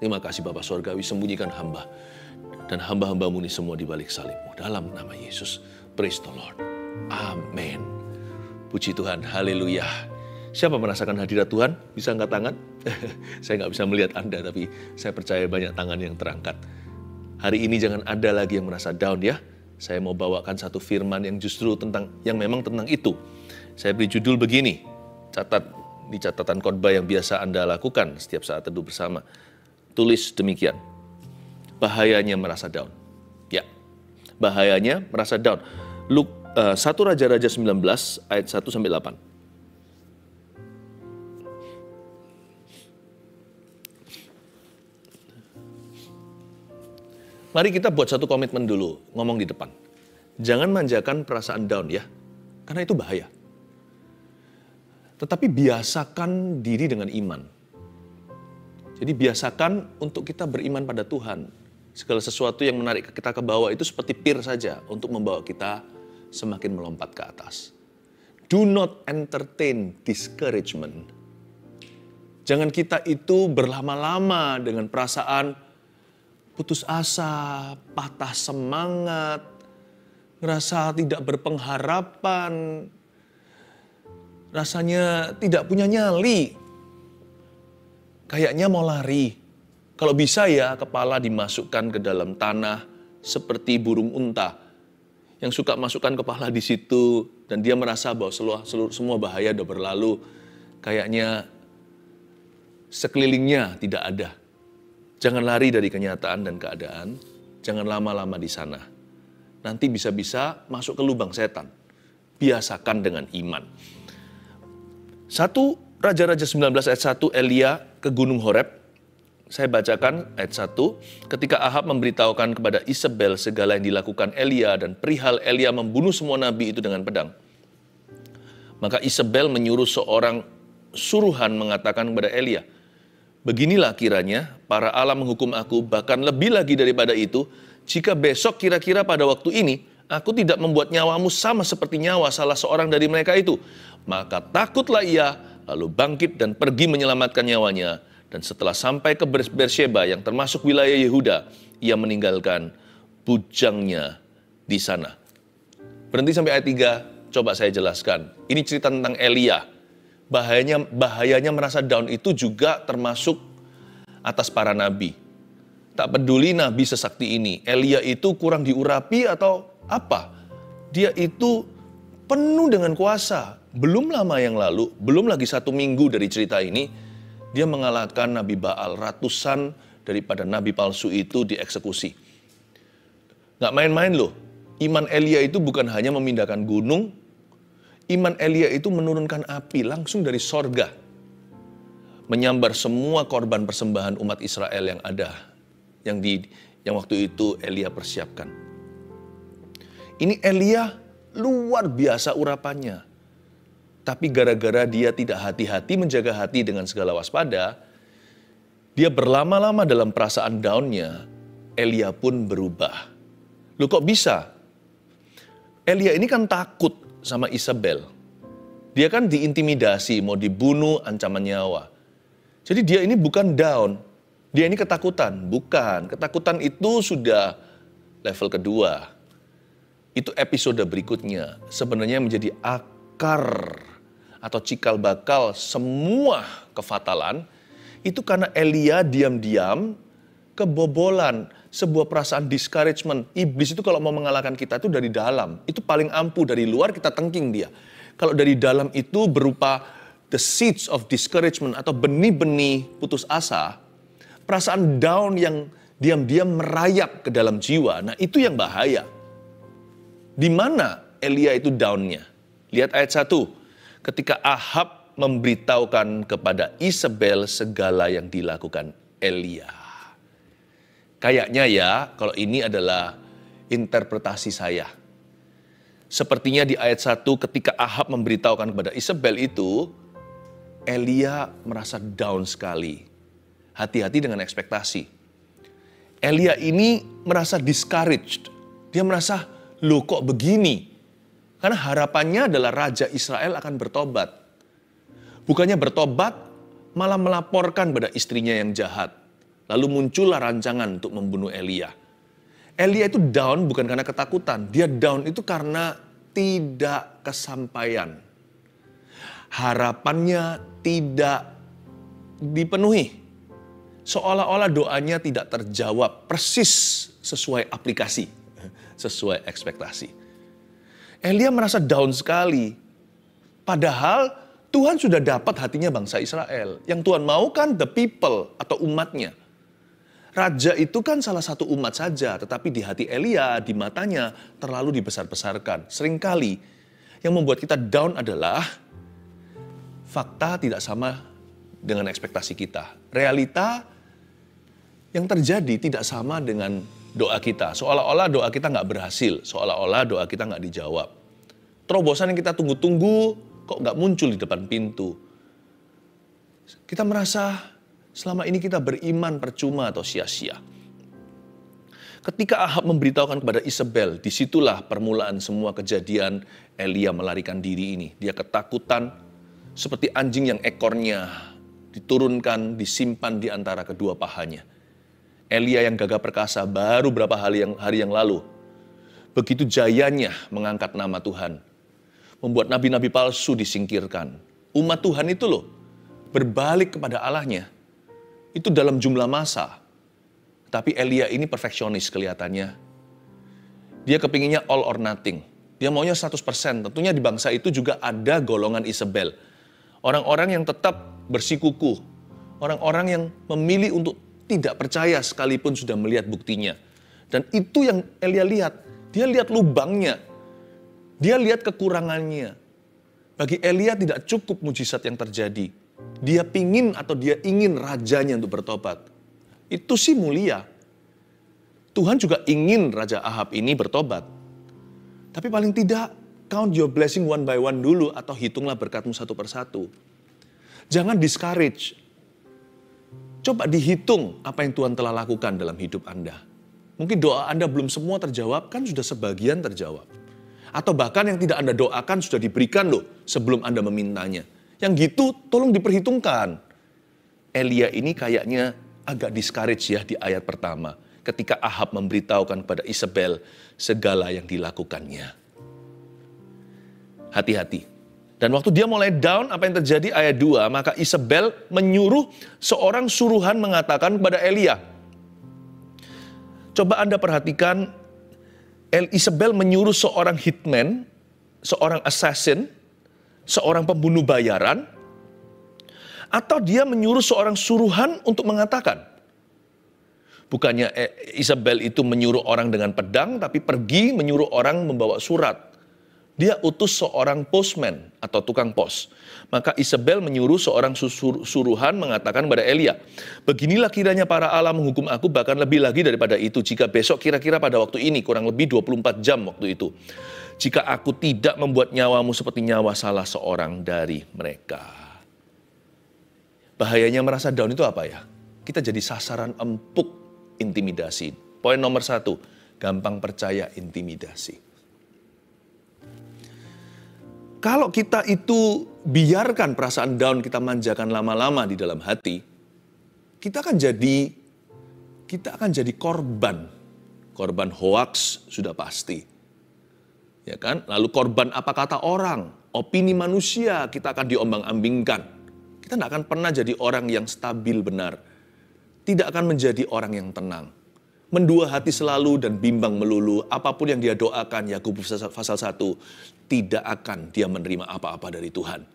Terima kasih Bapa Sorgawi, sembunyikan hamba dan hamba-hambamu ini semua di balik salibmu. Dalam nama Yesus, praise the Lord. Amin. Puji Tuhan, haleluya. Siapa merasakan hadirat Tuhan? Bisa angkat tangan? Saya nggak bisa melihat Anda, tapi saya percaya banyak tangan yang terangkat. Hari ini jangan ada lagi yang merasa down ya. Saya mau bawakan satu firman yang justru memang tentang itu. Saya beri judul begini, catat di catatan khotbah yang biasa Anda lakukan setiap saat teduh bersama. Tulis demikian, bahayanya merasa down. Ya, bahayanya merasa down. 1 Raja-Raja 19 ayat 1-8. Mari kita buat satu komitmen dulu, ngomong di depan. Jangan manjakan perasaan down ya, karena itu bahaya. Tetapi biasakan diri dengan iman. Jadi biasakan untuk kita beriman pada Tuhan. Segala sesuatu yang menarik kita ke bawah itu seperti pir saja untuk membawa kita semakin melompat ke atas. Do not entertain discouragement. Jangan kita itu berlama-lama dengan perasaan putus asa, patah semangat, ngerasa tidak berpengharapan, rasanya tidak punya nyali. Kayaknya mau lari. Kalau bisa ya kepala dimasukkan ke dalam tanah seperti burung unta yang suka masukkan kepala di situ dan dia merasa bahwa semua bahaya sudah berlalu. Kayaknya sekelilingnya tidak ada. Jangan lari dari kenyataan dan keadaan. Jangan lama-lama di sana. Nanti bisa-bisa masuk ke lubang setan. Biasakan dengan iman. 1 Raja-Raja 19 ayat 1, Elia ke Gunung Horeb. Saya bacakan ayat 1. Ketika Ahab memberitahukan kepada Isabel segala yang dilakukan Elia dan perihal Elia membunuh semua nabi itu dengan pedang. Maka Isabel menyuruh seorang suruhan mengatakan kepada Elia, beginilah kiranya para Allah menghukum aku, bahkan lebih lagi daripada itu, jika besok kira-kira pada waktu ini, aku tidak membuat nyawamu sama seperti nyawa salah seorang dari mereka itu. Maka takutlah ia, lalu bangkit dan pergi menyelamatkan nyawanya. Dan setelah sampai ke Beersheba yang termasuk wilayah Yehuda, ia meninggalkan bujangnya di sana. Berhenti sampai ayat 3, coba saya jelaskan. Ini cerita tentang Elia. Bahayanya merasa down itu juga termasuk atas para nabi. Tak peduli nabi sesakti ini, Elia itu kurang diurapi atau apa? Dia itu penuh dengan kuasa. Belum lama yang lalu, belum lagi 1 minggu dari cerita ini, dia mengalahkan Nabi Baal. Ratusan daripada nabi palsu itu dieksekusi. Gak main-main loh. Iman Elia itu bukan hanya memindahkan gunung. Iman Elia itu menurunkan api langsung dari sorga. Menyambar semua korban persembahan umat Israel yang ada. Yang waktu itu Elia persiapkan. Ini Elia luar biasa urapannya. Tapi gara-gara dia tidak hati-hati menjaga hati dengan segala waspada, dia berlama-lama dalam perasaan down-nya, Elia pun berubah. Loh kok bisa? Elia ini kan takut sama Isabel. Dia kan diintimidasi, mau dibunuh, ancaman nyawa. Jadi dia ini bukan down, dia ini ketakutan. Bukan, ketakutan itu sudah level kedua. Itu episode berikutnya, sebenarnya menjadi akar atau cikal bakal semua kefatalan, itu karena Elia diam-diam kebobolan sebuah perasaan discouragement. Iblis itu kalau mau mengalahkan kita itu dari dalam, itu paling ampuh. Dari luar kita tengking dia. Kalau dari dalam itu berupa the seeds of discouragement atau benih-benih putus asa, perasaan down yang diam-diam merayap ke dalam jiwa. Nah itu yang bahaya. Di mana Elia itu down-nya? Lihat ayat 1. Ketika Ahab memberitahukan kepada Isabel segala yang dilakukan Elia. Kayaknya ya, kalau ini adalah interpretasi saya. Sepertinya di ayat 1 ketika Ahab memberitahukan kepada Isabel itu, Elia merasa down sekali. Hati-hati dengan ekspektasi. Elia ini merasa discouraged. Dia merasa, loh kok begini? Karena harapannya adalah Raja Israel akan bertobat. Bukannya bertobat, malah melaporkan pada istrinya yang jahat. Lalu muncullah rancangan untuk membunuh Elia. Elia itu down bukan karena ketakutan, dia down itu karena tidak kesampaian. Harapannya tidak dipenuhi. Seolah-olah doanya tidak terjawab persis sesuai aplikasi, sesuai ekspektasi. Elia merasa down sekali. Padahal Tuhan sudah dapat hatinya bangsa Israel. Yang Tuhan mau kan the people atau umatnya. Raja itu kan salah satu umat saja, tetapi di hati Elia, di matanya terlalu dibesar-besarkan. Seringkali yang membuat kita down adalah fakta tidak sama dengan ekspektasi kita. Realita yang terjadi tidak sama dengan doa kita. Seolah-olah doa kita nggak berhasil, seolah-olah doa kita nggak dijawab. Terobosan yang kita tunggu-tunggu kok nggak muncul di depan pintu. Kita merasa selama ini kita beriman percuma atau sia-sia. Ketika Ahab memberitahukan kepada Isabel, disitulah permulaan semua kejadian Elia melarikan diri ini. Dia ketakutan seperti anjing yang ekornya diturunkan, disimpan di antara kedua pahanya. Elia yang gagah perkasa baru beberapa hari yang lalu, begitu jayanya mengangkat nama Tuhan. Membuat nabi-nabi palsu disingkirkan. Umat Tuhan itu loh, berbalik kepada Allahnya. Itu dalam jumlah massa. Tapi Elia ini perfeksionis kelihatannya. Dia kepinginnya all or nothing. Dia maunya 100%. Tentunya di bangsa itu juga ada golongan Isabel. Orang-orang yang tetap bersikukuh. Orang-orang yang memilih untuk tidak percaya sekalipun sudah melihat buktinya. Dan itu yang Elia lihat. Dia lihat lubangnya. Dia lihat kekurangannya. Bagi Elia tidak cukup mujizat yang terjadi. Dia ingin rajanya untuk bertobat. Itu sih mulia. Tuhan juga ingin Raja Ahab ini bertobat. Tapi paling tidak, count your blessing one by one dulu, atau hitunglah berkatmu satu persatu. Jangan discourage. Coba dihitung apa yang Tuhan telah lakukan dalam hidup Anda. Mungkin doa Anda belum semua terjawab, kan sudah sebagian terjawab. Atau bahkan yang tidak Anda doakan sudah diberikan loh sebelum Anda memintanya. Yang gitu tolong diperhitungkan. Elia ini kayaknya agak discourage ya di ayat pertama. Ketika Ahab memberitahukan kepada Isabel segala yang dilakukannya. Hati-hati. Dan waktu dia mulai down, apa yang terjadi? Ayat 2, maka Isabel menyuruh seorang suruhan mengatakan kepada Elia. Coba Anda perhatikan, Isabel menyuruh seorang hitman, seorang assassin, seorang pembunuh bayaran, atau dia menyuruh seorang suruhan untuk mengatakan. Bukannya Isabel itu menyuruh orang dengan pedang, tapi pergi menyuruh orang membawa surat. Dia utus seorang postman atau tukang pos. Maka Isabel menyuruh seorang suruhan mengatakan kepada Elia, beginilah kiranya para Allah menghukum aku, bahkan lebih lagi daripada itu, jika besok kira-kira pada waktu ini, kurang lebih 24 jam waktu itu, jika aku tidak membuat nyawamu seperti nyawa salah seorang dari mereka. Bahayanya merasa down itu apa ya? Kita jadi sasaran empuk intimidasi. Poin nomor 1, gampang percaya intimidasi. Kalau kita itu biarkan perasaan down kita manjakan lama-lama di dalam hati, kita akan jadi korban hoaks sudah pasti. Ya kan? Lalu korban apa kata orang, opini manusia, kita akan diombang-ambingkan. Kita tidak akan pernah jadi orang yang stabil benar. Tidak akan menjadi orang yang tenang. Mendua hati selalu dan bimbang melulu, apapun yang dia doakan, Yakobus pasal 1, tidak akan dia menerima apa-apa dari Tuhan.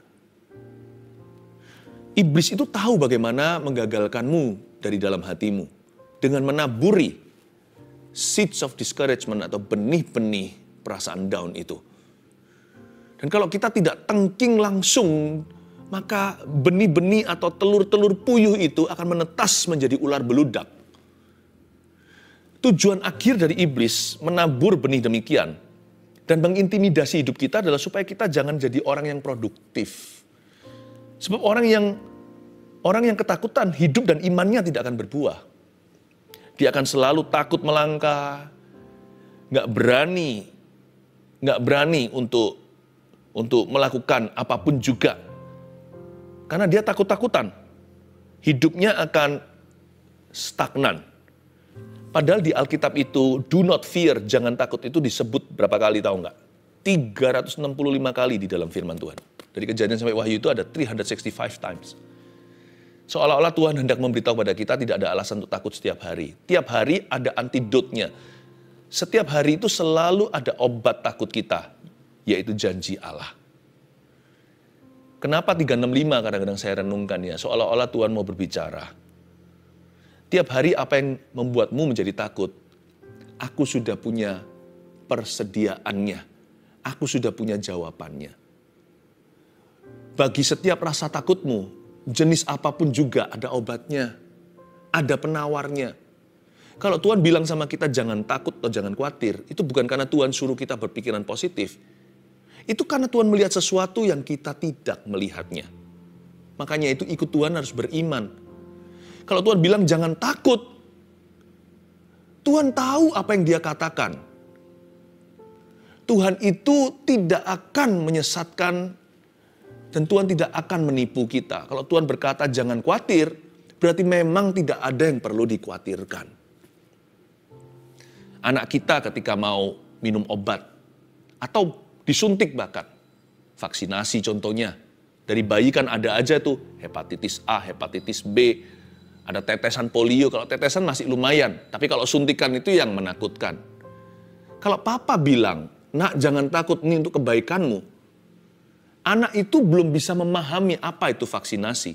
Iblis itu tahu bagaimana menggagalkanmu dari dalam hatimu dengan menaburi seeds of discouragement atau benih-benih perasaan down itu. Dan kalau kita tidak tengking langsung, maka benih-benih atau telur-telur puyuh itu akan menetas menjadi ular beludak. Tujuan akhir dari iblis menabur benih demikian dan mengintimidasi hidup kita adalah supaya kita jangan jadi orang yang produktif. Sebab orang yang ketakutan, hidup dan imannya tidak akan berbuah. Dia akan selalu takut melangkah, nggak berani untuk melakukan apapun juga. Karena dia takut-takutan. Hidupnya akan stagnan. Padahal di Alkitab itu, do not fear, jangan takut itu disebut berapa kali tahu nggak? 365 kali di dalam firman Tuhan. Dari Kejadian sampai Wahyu itu ada 365 times. Seolah-olah Tuhan hendak memberitahu pada kita tidak ada alasan untuk takut setiap hari. Tiap hari ada antidotnya. Setiap hari itu selalu ada obat takut kita, yaitu janji Allah. Kenapa 365 kadang-kadang saya renungkan ya, seolah-olah Tuhan mau berbicara. Tiap hari apa yang membuatmu menjadi takut? Aku sudah punya persediaannya. Aku sudah punya jawabannya. Bagi setiap rasa takutmu, jenis apapun juga ada obatnya. Ada penawarnya. Kalau Tuhan bilang sama kita jangan takut atau jangan khawatir, itu bukan karena Tuhan suruh kita berpikiran positif. Itu karena Tuhan melihat sesuatu yang kita tidak melihatnya. Makanya itu ikut Tuhan harus beriman. Kalau Tuhan bilang jangan takut, Tuhan tahu apa yang Dia katakan. Tuhan itu tidak akan menyesatkan dan Tuhan tidak akan menipu kita. Kalau Tuhan berkata jangan khawatir, berarti memang tidak ada yang perlu dikhawatirkan. Anak kita ketika mau minum obat atau disuntik bahkan. Vaksinasi contohnya. Dari bayi kan ada aja tuh hepatitis A, hepatitis B. Ada tetesan polio. Kalau tetesan masih lumayan. Tapi kalau suntikan itu yang menakutkan. Kalau papa bilang, nak jangan takut ini untuk kebaikanmu. Anak itu belum bisa memahami apa itu vaksinasi.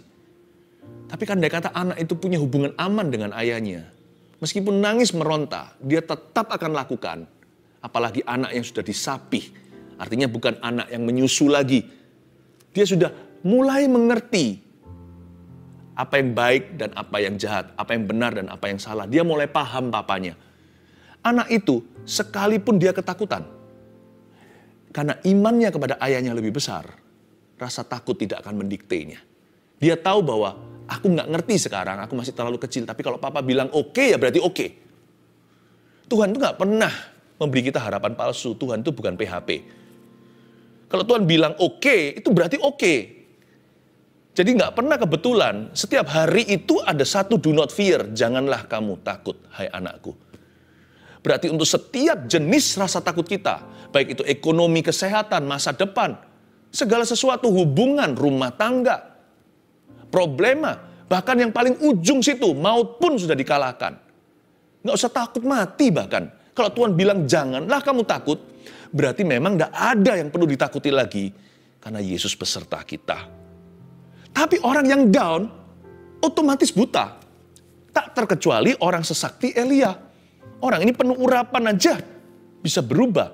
Tapi kan dia kata anak itu punya hubungan aman dengan ayahnya. Meskipun nangis meronta, dia tetap akan lakukan. Apalagi anak yang sudah disapih. Artinya bukan anak yang menyusu lagi. Dia sudah mulai mengerti apa yang baik dan apa yang jahat, apa yang benar dan apa yang salah. Dia mulai paham papanya. Anak itu sekalipun dia ketakutan, karena imannya kepada ayahnya lebih besar, rasa takut tidak akan mendiktenya. Dia tahu bahwa aku nggak ngerti sekarang, aku masih terlalu kecil. Tapi kalau papa bilang oke, ya berarti oke. Tuhan itu nggak pernah memberi kita harapan palsu. Tuhan itu bukan PHP. Kalau Tuhan bilang oke, itu berarti oke. Jadi nggak pernah kebetulan. Setiap hari itu ada satu do not fear. Janganlah kamu takut, hai anakku. Berarti untuk setiap jenis rasa takut kita, baik itu ekonomi, kesehatan, masa depan, segala sesuatu, hubungan, rumah tangga, problema, bahkan yang paling ujung situ, maut pun sudah dikalahkan. Nggak usah takut mati bahkan. Kalau Tuhan bilang janganlah kamu takut, berarti memang tidak ada yang perlu ditakuti lagi. Karena Yesus beserta kita. Tapi orang yang down, otomatis buta. Tak terkecuali orang sesakti Elia. Orang ini penuh urapan aja bisa berubah.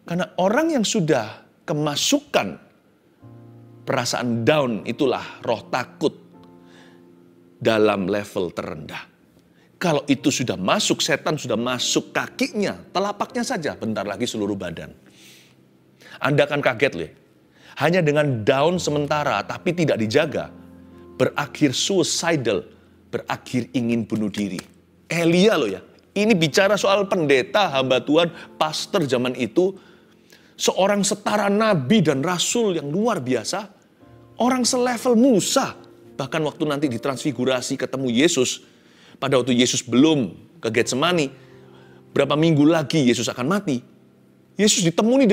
Karena orang yang sudah kemasukan perasaan down, itulah roh takut dalam level terendah. Kalau itu sudah masuk, setan sudah masuk kakinya, telapaknya saja, bentar lagi seluruh badan. Anda akan kaget loh. Hanya dengan down sementara, tapi tidak dijaga, berakhir suicidal, berakhir ingin bunuh diri. Elia loh ya, ini bicara soal pendeta, hamba Tuhan, pastor zaman itu, seorang setara nabi dan rasul yang luar biasa, orang selevel Musa, bahkan waktu nanti ditransfigurasi ketemu Yesus, pada waktu Yesus belum ke Getsemani, berapa minggu lagi Yesus akan mati. Yesus ditemani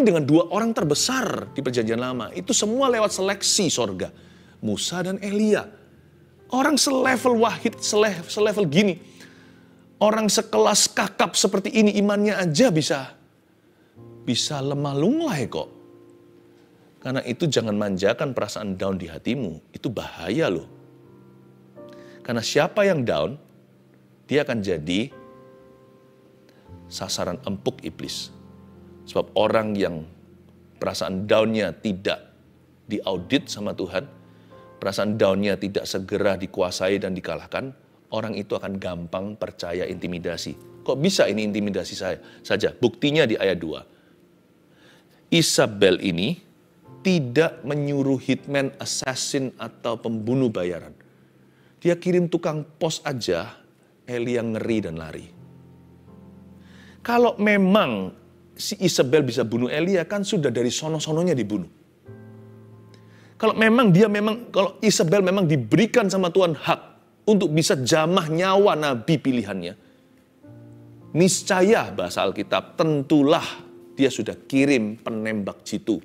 dengan dua orang terbesar di Perjanjian Lama. Itu semua lewat seleksi sorga. Musa dan Elia. Orang selevel Wahid, selevel gini. Orang sekelas Kakab seperti ini imannya aja bisa lemah lunglai kok. Karena itu jangan manjakan perasaan down di hatimu. Itu bahaya loh. Karena siapa yang down, dia akan jadi sasaran empuk iblis. Sebab orang yang perasaan down-nya tidak diaudit sama Tuhan, perasaan down-nya tidak segera dikuasai dan dikalahkan, orang itu akan gampang percaya intimidasi. Kok bisa ini intimidasi saja? Buktinya di ayat 2. Isabel ini tidak menyuruh hitman, assassin, atau pembunuh bayaran. Dia kirim tukang pos aja, Elia ngeri dan lari. Kalau memang si Isabel bisa bunuh Elia, kan sudah dari sono-sononya dibunuh. Kalau Isabel memang diberikan sama Tuhan hak untuk bisa jamah nyawa nabi pilihannya, niscaya bahasa Alkitab, tentulah dia sudah kirim penembak jitu.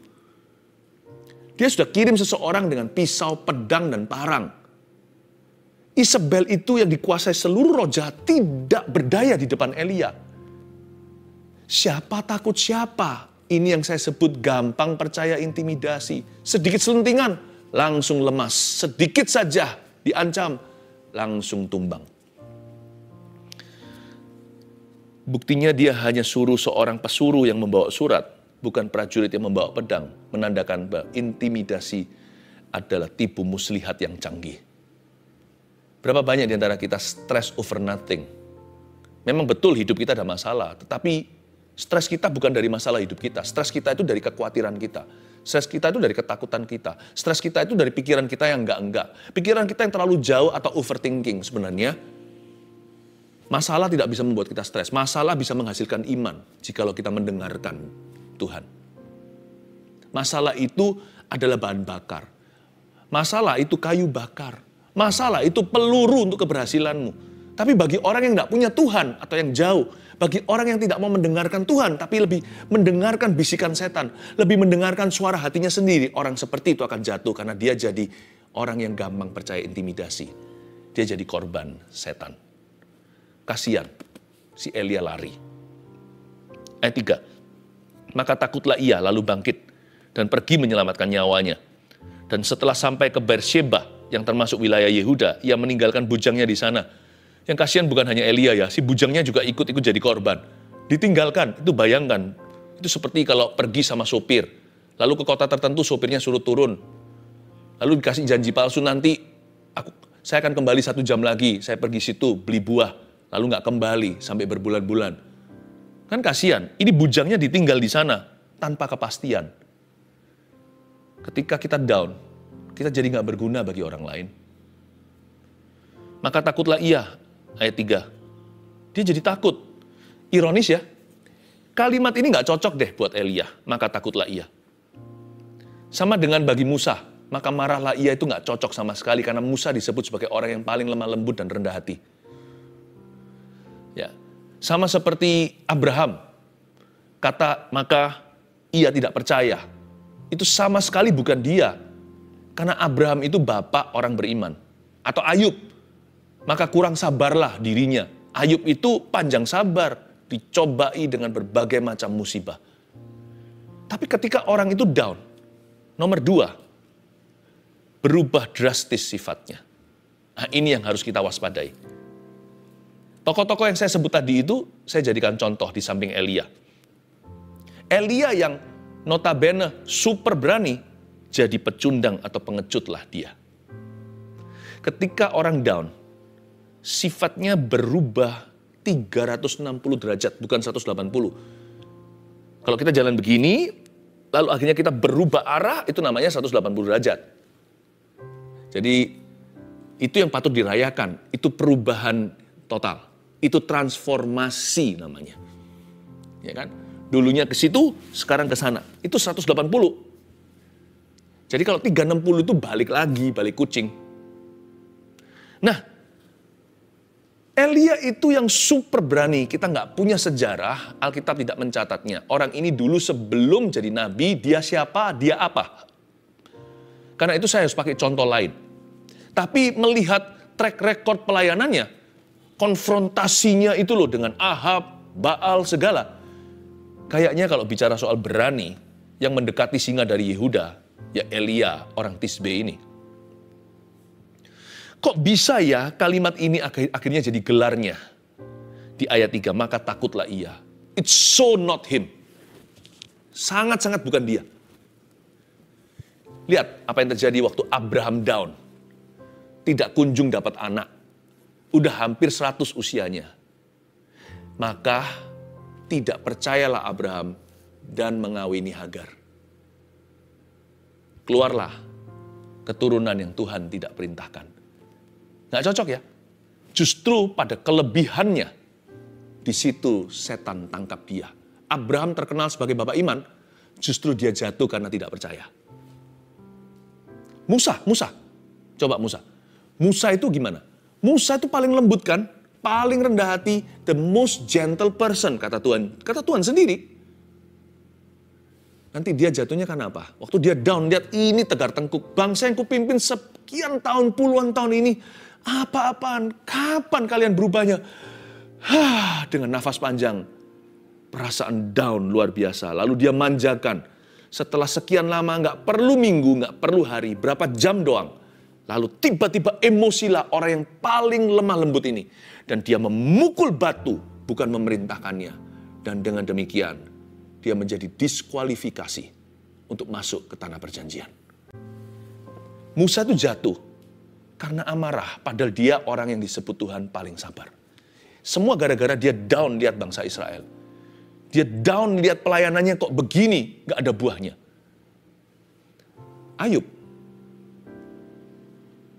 Dia sudah kirim seseorang dengan pisau, pedang, dan parang. Isabel itu yang dikuasai seluruh roh jahat tidak berdaya di depan Elia. Siapa takut siapa? Ini yang saya sebut gampang percaya intimidasi. Sedikit selentingan, langsung lemas. Sedikit saja diancam, langsung tumbang. Buktinya dia hanya suruh seorang pesuruh yang membawa surat, bukan prajurit yang membawa pedang, menandakan bahwa intimidasi adalah tipu muslihat yang canggih. Berapa banyak di antara kita stress over nothing? Memang betul hidup kita ada masalah, tetapi stres kita bukan dari masalah hidup kita. Stres kita itu dari kekhawatiran kita. Stres kita itu dari ketakutan kita. Stres kita itu dari pikiran kita yang enggak-enggak. Pikiran kita yang terlalu jauh atau overthinking sebenarnya. Masalah tidak bisa membuat kita stres. Masalah bisa menghasilkan iman jikalau kita mendengarkan Tuhan. Masalah itu adalah bahan bakar. Masalah itu kayu bakar. Masalah itu peluru untuk keberhasilanmu. Tapi bagi orang yang tidak punya Tuhan atau yang jauh, bagi orang yang tidak mau mendengarkan Tuhan, tapi lebih mendengarkan bisikan setan, lebih mendengarkan suara hatinya sendiri, orang seperti itu akan jatuh karena dia jadi orang yang gampang percaya intimidasi. Dia jadi korban setan. Kasihan, si Elia lari. Ayat 3. Maka takutlah ia lalu bangkit dan pergi menyelamatkan nyawanya. Dan setelah sampai ke Beersheba yang termasuk wilayah Yehuda, ia meninggalkan bujangnya di sana. Yang kasihan bukan hanya Elia ya, si bujangnya juga ikut jadi korban. Ditinggalkan, itu bayangkan. Itu seperti kalau pergi sama sopir. Lalu ke kota tertentu sopirnya suruh turun. Lalu dikasih janji palsu nanti, saya akan kembali 1 jam lagi, saya pergi situ beli buah. Lalu nggak kembali sampai berbulan-bulan. Kan kasihan, ini bujangnya ditinggal di sana tanpa kepastian. Ketika kita down, kita jadi nggak berguna bagi orang lain. Maka takutlah ia, ayat 3. Dia jadi takut. Ironis ya, kalimat ini nggak cocok deh buat Elia, maka takutlah ia. Sama dengan bagi Musa, maka marahlah ia itu nggak cocok sama sekali karena Musa disebut sebagai orang yang paling lemah lembut dan rendah hati. Ya, sama seperti Abraham, kata maka ia tidak percaya. Itu sama sekali bukan dia. Karena Abraham itu bapak orang beriman. Atau Ayub, maka kurang sabarlah dirinya. Ayub itu panjang sabar, dicobai dengan berbagai macam musibah. Tapi ketika orang itu down, nomor 2, berubah drastis sifatnya. Nah, ini yang harus kita waspadai. Tokoh-tokoh yang saya sebut tadi itu, saya jadikan contoh di samping Elia. Elia yang notabene super berani, jadi pecundang atau pengecutlah dia. Ketika orang down, sifatnya berubah 360 derajat, bukan 180. Kalau kita jalan begini, lalu akhirnya kita berubah arah, itu namanya 180 derajat. Jadi, itu yang patut dirayakan, itu perubahan total. Itu transformasi namanya. Ya kan? Dulunya ke situ, sekarang ke sana. Itu 180. Jadi kalau 360 itu balik lagi, balik kucing. Nah, Elia itu yang super berani. Kita nggak punya sejarah, Alkitab tidak mencatatnya. Orang ini dulu sebelum jadi nabi, dia siapa, dia apa. Karena itu saya harus pakai contoh lain. Tapi melihat track record pelayanannya, konfrontasinya itu loh dengan Ahab, Baal, segala. Kayaknya kalau bicara soal berani, yang mendekati singa dari Yehuda, ya Elia, orang Tisbe ini. Kok bisa ya kalimat ini akhirnya jadi gelarnya? Di ayat 3, maka takutlah ia. It's so not him. Sangat-sangat bukan dia. Lihat apa yang terjadi waktu Abraham down. Tidak kunjung dapat anak. Udah hampir 100 usianya. Maka tidak percayalah Abraham dan mengawini Hagar. Keluarlah keturunan yang Tuhan tidak perintahkan. Nggak cocok ya? Justru pada kelebihannya, di situ setan tangkap dia. Abraham terkenal sebagai bapak iman, justru dia jatuh karena tidak percaya. Musa. Coba Musa. Musa itu gimana? Musa itu paling lembut kan? Paling rendah hati, the most gentle person, kata Tuhan. Kata Tuhan sendiri. Nanti dia jatuhnya karena apa? Waktu dia down, lihat ini tegar tengkuk. Bangsa yang kupimpin sekian tahun, puluhan tahun ini. Apa-apaan? Kapan kalian berubahnya? Dengan nafas panjang. Perasaan down luar biasa. Lalu dia manjakan. Setelah sekian lama, nggak perlu minggu, nggak perlu hari. Berapa jam doang. Lalu tiba-tiba emosilah orang yang paling lemah lembut ini. Dan dia memukul batu, bukan memerintahkannya. Dan dengan demikian, dia menjadi diskualifikasi untuk masuk ke tanah perjanjian. Musa itu jatuh karena amarah, padahal dia orang yang disebut Tuhan paling sabar. Semua gara-gara dia down lihat bangsa Israel. Dia down lihat pelayanannya kok begini, gak ada buahnya. Ayub,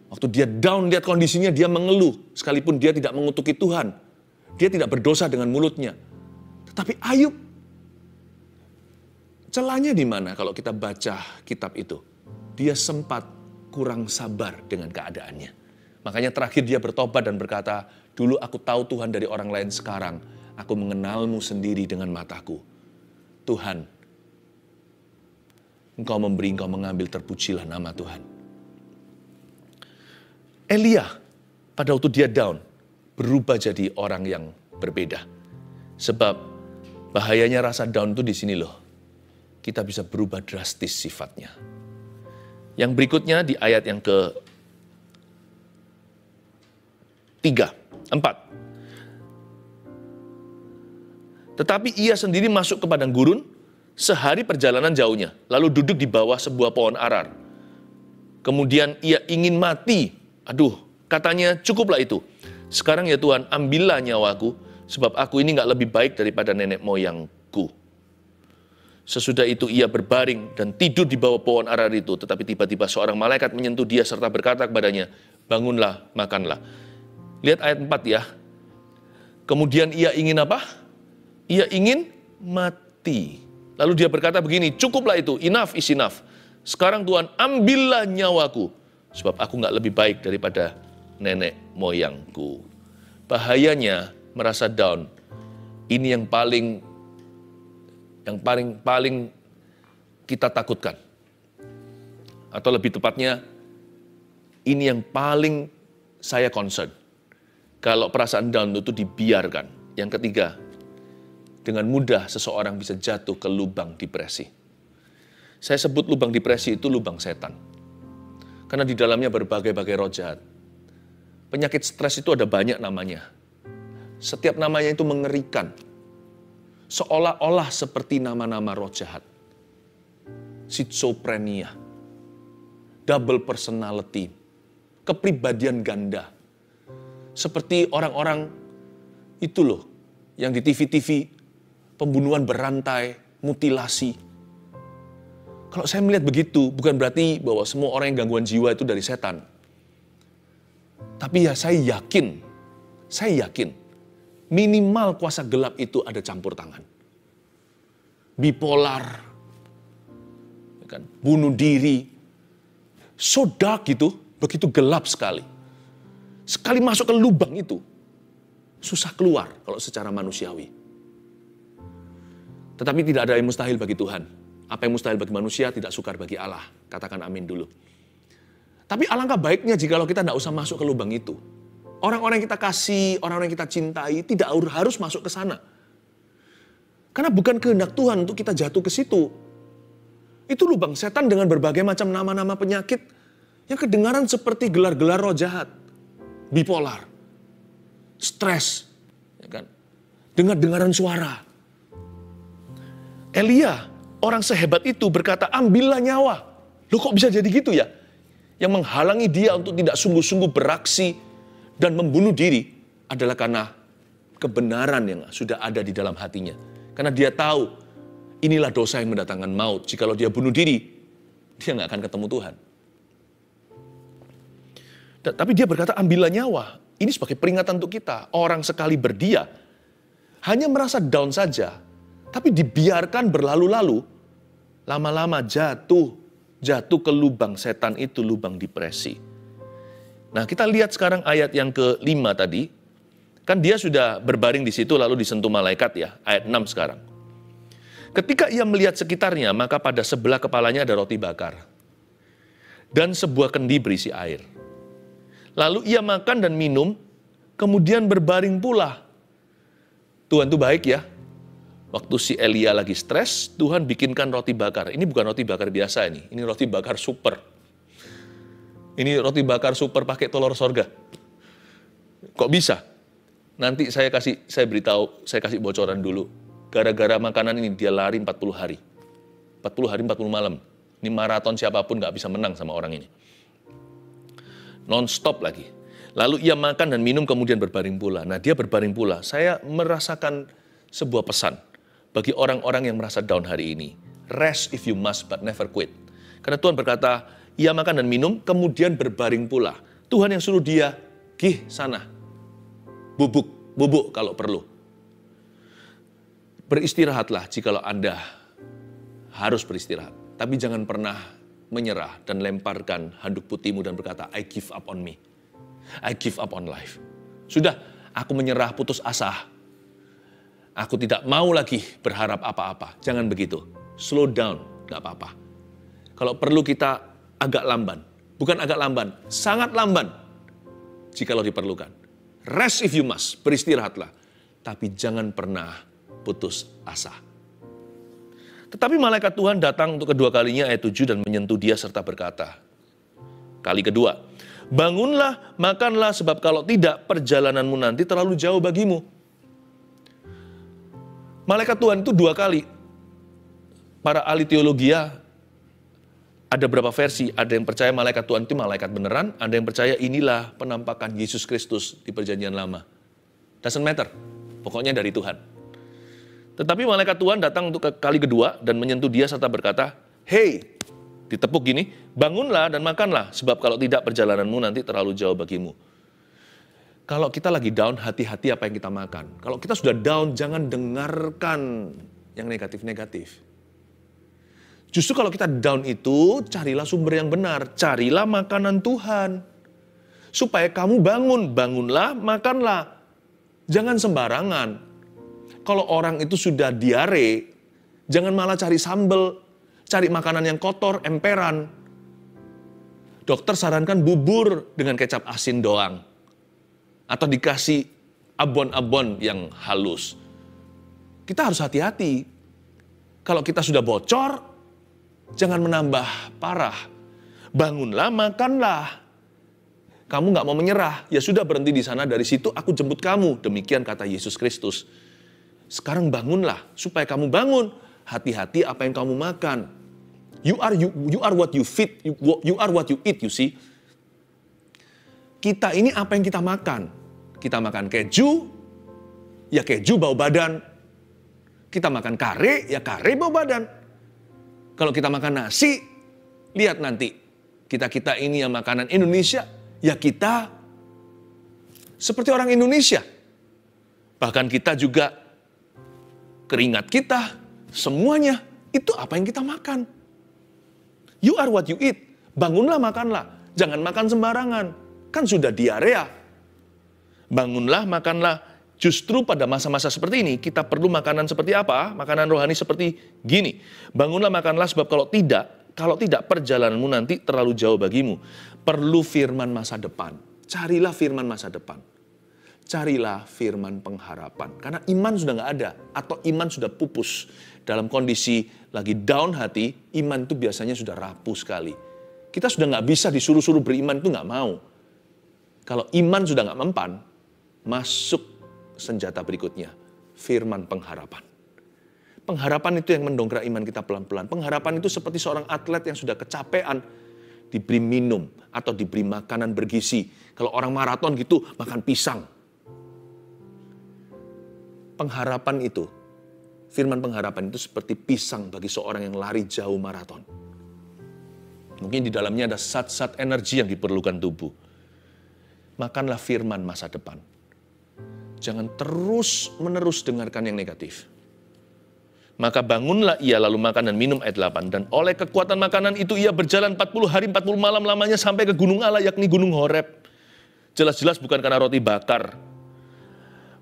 waktu dia down lihat kondisinya, dia mengeluh. Sekalipun dia tidak mengutuki Tuhan. Dia tidak berdosa dengan mulutnya. Tetapi Ayub, celahnya di mana kalau kita baca kitab itu? Dia sempat kurang sabar dengan keadaannya. Makanya terakhir dia bertobat dan berkata, dulu aku tahu Tuhan dari orang lain, sekarang aku mengenalmu sendiri dengan mataku. Tuhan, Engkau memberi, Engkau mengambil, terpujilah nama Tuhan. Elia, pada waktu dia down, berubah jadi orang yang berbeda. Sebab bahayanya rasa down itu di sini loh. Kita bisa berubah drastis sifatnya. Yang berikutnya di ayat yang ke-4. Tetapi ia sendiri masuk ke padang gurun, sehari perjalanan jauhnya, lalu duduk di bawah sebuah pohon arar. Kemudian ia ingin mati. Aduh, katanya cukuplah itu. Sekarang ya Tuhan, ambillah nyawaku, sebab aku ini gak lebih baik daripada nenek moyangku. Sesudah itu ia berbaring dan tidur di bawah pohon arar itu. Tetapi tiba-tiba seorang malaikat menyentuh dia serta berkata kepadanya, bangunlah, makanlah. Lihat ayat 4 ya. Kemudian ia ingin apa? Ia ingin mati. Lalu dia berkata begini, cukuplah itu, enough is enough. Sekarang Tuhan, ambillah nyawaku, sebab aku gak lebih baik daripada nenek moyangku. Bahayanya merasa down. Ini yang paling kita takutkan. Atau lebih tepatnya, ini yang paling saya concern. Kalau perasaan down itu dibiarkan. Yang ketiga, dengan mudah seseorang bisa jatuh ke lubang depresi. Saya sebut lubang depresi itu lubang setan. Karena di dalamnya berbagai-bagai roh jahat. Penyakit stres itu ada banyak namanya. Setiap namanya itu mengerikan. Seolah-olah seperti nama-nama roh jahat. Schizophrenia, double personality, kepribadian ganda. Seperti orang-orang itu loh, yang di TV-TV, pembunuhan berantai, mutilasi. Kalau saya melihat begitu, bukan berarti bahwa semua orang yang gangguan jiwa itu dari setan. Tapi ya saya yakin, minimal kuasa gelap itu ada campur tangan. Bipolar, kan, bunuh diri, so dark gitu, begitu gelap sekali. Sekali masuk ke lubang itu, susah keluar kalau secara manusiawi. Tetapi tidak ada yang mustahil bagi Tuhan. Apa yang mustahil bagi manusia tidak sukar bagi Allah. Katakan amin dulu. Tapi alangkah baiknya jika kita tidak usah masuk ke lubang itu. Orang-orang yang kita kasih, orang-orang yang kita cintai, tidak harus masuk ke sana. Karena bukan kehendak Tuhan untuk kita jatuh ke situ. Itu lubang setan dengan berbagai macam nama-nama penyakit yang kedengaran seperti gelar-gelar roh jahat. Bipolar, stres, ya kan? Dengar-dengaran suara. Elia, orang sehebat itu berkata, ambillah nyawa. Loh kok bisa jadi gitu ya? Yang menghalangi dia untuk tidak sungguh-sungguh beraksi dan membunuh diri adalah karena kebenaran yang sudah ada di dalam hatinya. Karena dia tahu inilah dosa yang mendatangkan maut. Jikalau dia bunuh diri, dia nggak akan ketemu Tuhan. Tapi dia berkata ambillah nyawa. Ini sebagai peringatan untuk kita. Orang sekali berdia hanya merasa down saja, tapi dibiarkan berlalu-lalu, lama-lama jatuh ke lubang setan itu, lubang depresi. Nah, kita lihat sekarang ayat yang ke-5 tadi. Kan dia sudah berbaring di situ lalu disentuh malaikat ya, ayat 6 sekarang. Ketika ia melihat sekitarnya, maka pada sebelah kepalanya ada roti bakar dan sebuah kendi berisi air. Lalu ia makan dan minum, kemudian berbaring pula. Tuhan itu baik ya. Waktu si Elia lagi stres, Tuhan bikinkan roti bakar. Ini bukan roti bakar biasa ini roti bakar super. Ini roti bakar super pakai telur sorga. Kok bisa? Nanti saya kasih bocoran dulu. Gara-gara makanan ini dia lari 40 hari. 40 hari 40 malam. Ini maraton siapapun gak bisa menang sama orang ini. Non-stop lagi. Lalu ia makan dan minum kemudian berbaring pula. Nah, dia berbaring pula. Saya merasakan sebuah pesan bagi orang-orang yang merasa down hari ini. Rest if you must but never quit. Karena Tuhan berkata, ia makan dan minum kemudian berbaring pula. Tuhan yang suruh dia, gih sana. Bubuk kalau perlu. Beristirahatlah jikalau Anda harus beristirahat. Tapi jangan pernah menyerah dan lemparkan handuk putihmu dan berkata, I give up on me. I give up on life. Sudah, aku menyerah, putus asa. Aku tidak mau lagi berharap apa-apa. Jangan begitu. Slow down, gak apa-apa. Kalau perlu kita agak lamban. Bukan agak lamban, sangat lamban. Jikalau diperlukan. Rest if you must, beristirahatlah. Tapi jangan pernah putus asa. Tetapi malaikat Tuhan datang untuk kedua kalinya ayat 7 dan menyentuh dia serta berkata. Kali kedua, bangunlah, makanlah sebab kalau tidak perjalananmu nanti terlalu jauh bagimu. Malaikat Tuhan itu 2 kali. Para ahli teologi ada berapa versi, ada yang percaya malaikat Tuhan itu malaikat beneran, ada yang percaya inilah penampakan Yesus Kristus di perjanjian lama. Doesn't matter, pokoknya dari Tuhan. Tetapi malaikat Tuhan datang untuk kali kedua dan menyentuh dia serta berkata, hey, ditepuk gini, bangunlah dan makanlah, sebab kalau tidak perjalananmu nanti terlalu jauh bagimu. Kalau kita lagi down, hati-hati apa yang kita makan. Kalau kita sudah down, jangan dengarkan yang negatif-negatif. Justru kalau kita down itu, carilah sumber yang benar. Carilah makanan Tuhan. Supaya kamu bangunlah, makanlah. Jangan sembarangan. Kalau orang itu sudah diare, jangan malah cari sambal, cari makanan yang kotor, emperan. Dokter sarankan bubur dengan kecap asin doang. Atau dikasih abon-abon yang halus. Kita harus hati-hati. Kalau kita sudah bocor, jangan menambah parah. Bangunlah, makanlah. Kamu gak mau menyerah. Ya sudah, berhenti di sana. Dari situ aku jemput kamu. Demikian kata Yesus Kristus. Sekarang bangunlah. Supaya kamu bangun. Hati-hati apa yang kamu makan. You are what you feed. You are what you eat, you see. Kita ini apa yang kita makan. Kita makan keju. Ya keju bau badan. Kita makan kare. Ya kare bau badan. Kalau kita makan nasi, lihat nanti. Kita ini yang makanan Indonesia, ya kita seperti orang Indonesia. Bahkan kita juga, keringat kita, semuanya, itu apa yang kita makan. You are what you eat. Bangunlah, makanlah. Jangan makan sembarangan. Kan sudah diarea. Bangunlah, makanlah. Justru pada masa-masa seperti ini, kita perlu makanan seperti apa? Makanan rohani seperti gini. Bangunlah, makanlah, sebab kalau tidak perjalananmu nanti terlalu jauh bagimu. Perlu firman masa depan. Carilah firman masa depan. Carilah firman pengharapan. Karena iman sudah nggak ada. Atau iman sudah pupus. Dalam kondisi lagi down hati, iman itu biasanya sudah rapuh sekali. Kita sudah nggak bisa disuruh-suruh beriman, itu nggak mau. Kalau iman sudah nggak mempan, masuk senjata berikutnya, firman pengharapan. Pengharapan itu yang mendongkrak iman kita pelan-pelan. Pengharapan itu seperti seorang atlet yang sudah kecapean, diberi minum atau diberi makanan bergizi. Kalau orang maraton gitu, makan pisang. Pengharapan itu, firman pengharapan itu seperti pisang bagi seorang yang lari jauh maraton. Mungkin di dalamnya ada zat-zat energi yang diperlukan tubuh. Makanlah firman masa depan. Jangan terus-menerus dengarkan yang negatif. Maka bangunlah ia lalu makan dan minum ayat 8. Dan oleh kekuatan makanan itu ia berjalan 40 hari 40 malam lamanya sampai ke gunung Allah yakni gunung Horeb. Jelas-jelas bukan karena roti bakar.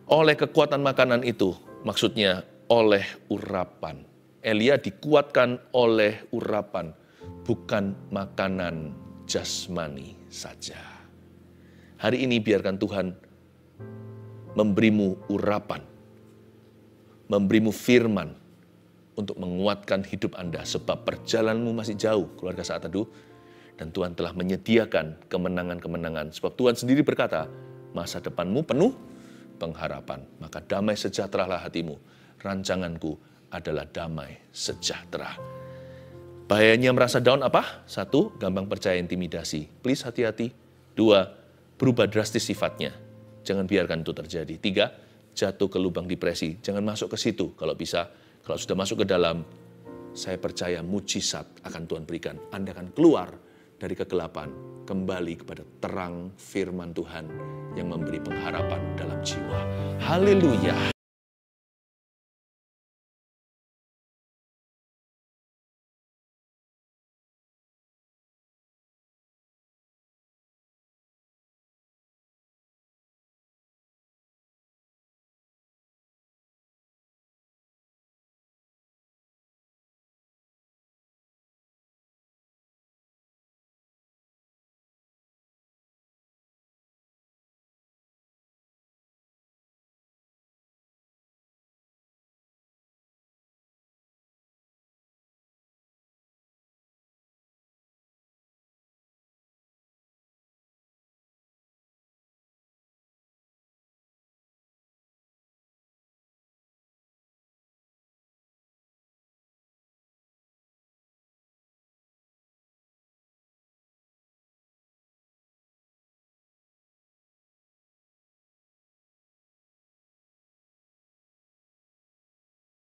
Oleh kekuatan makanan itu, maksudnya oleh urapan. Elia dikuatkan oleh urapan, bukan makanan jasmani saja. Hari ini biarkan Tuhan memberimu urapan, memberimu firman untuk menguatkan hidup Anda, sebab perjalananmu masih jauh, keluarga Saat Teduh, dan Tuhan telah menyediakan kemenangan-kemenangan. Sebab Tuhan sendiri berkata, masa depanmu penuh pengharapan, maka damai sejahteralah hatimu. Rancanganku adalah damai sejahtera. Bahayanya merasa down apa? 1, gampang percaya intimidasi. Please hati-hati. 2, berubah drastis sifatnya. Jangan biarkan itu terjadi. 3, jatuh ke lubang depresi. Jangan masuk ke situ kalau bisa. Kalau sudah masuk ke dalam, saya percaya mujizat akan Tuhan berikan. Anda akan keluar dari kegelapan, kembali kepada terang firman Tuhan yang memberi pengharapan dalam jiwa. Haleluya.